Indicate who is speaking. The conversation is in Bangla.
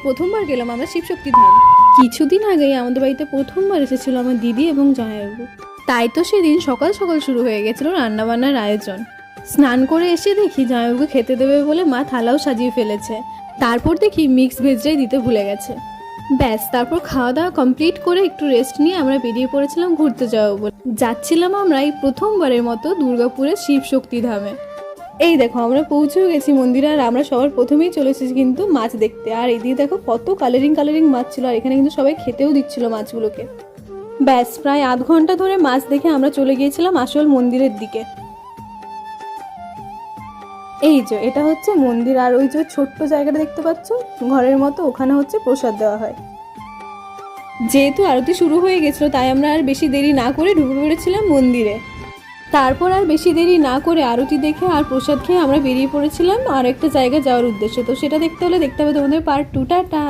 Speaker 1: প্রথমবার গেলাম আমরা শিবশক্তি ধাম। কিছুদিন আগেই আমাদের বাড়িতে প্রথমবার এসেছিল আমার দিদি এবং জামাইবাবু, তাই তো সেদিন সকাল সকাল শুরু হয়ে গেছিল রান্নাবান্নার আয়োজন। স্নান করে এসে দেখি জামাইবাবুকে খেতে দেবে বলে মা থালাও সাজিয়ে ফেলেছে। তারপর দেখি মিক্স ভেজটাই দিতে ভুলে গেছে। ব্যাস, তারপর খাওয়া দাওয়া কমপ্লিট করে একটু রেস্ট নিয়ে আমরা বেরিয়ে পড়েছিলাম ঘুরতে যাবো বলে। যাচ্ছিলাম আমরা এই প্রথমবারের মতো দুর্গাপুরের শিবশক্তি ধামে। এই দেখো আমরা পৌঁছেও গেছি মন্দিরে, আর আমরা সবার প্রথমেই চলে এসেছি কিন্তু মাছ দেখতে। আর এদিকে দেখো কত কালারিং কালারিং মাছ ছিল, আর এখানে কিন্তু সবাই খেতেও দিচ্ছিল মাছগুলোকে। ব্যাস, প্রায় আধ ঘন্টা ধরে মাছ দেখে আমরা চলে গিয়েছিলাম আসল মন্দিরের দিকে। এই যে এটা হচ্ছে মন্দির, আর ওই যে ছোট্ট জায়গাটা দেখতে পাচ্ছ ঘরের মতো, ওখানে হচ্ছে প্রসাদ দেওয়া হয়। যেহেতু আরতি শুরু হয়ে গেছিলো তাই আমরা আর বেশি দেরি না করে ঢুকে পড়েছিলাম মন্দিরে। তারপর আর বেশি দেরি না করে আরতি দেখে আর প্রসাদ খেয়ে আমরা বেরিয়ে পড়েছিলাম আর একটা জায়গায় যাওয়ার উদ্দেশ্যে। তো সেটা দেখতে হলে দেখতে হবে তোমাদের পার্ট 2। টাটা।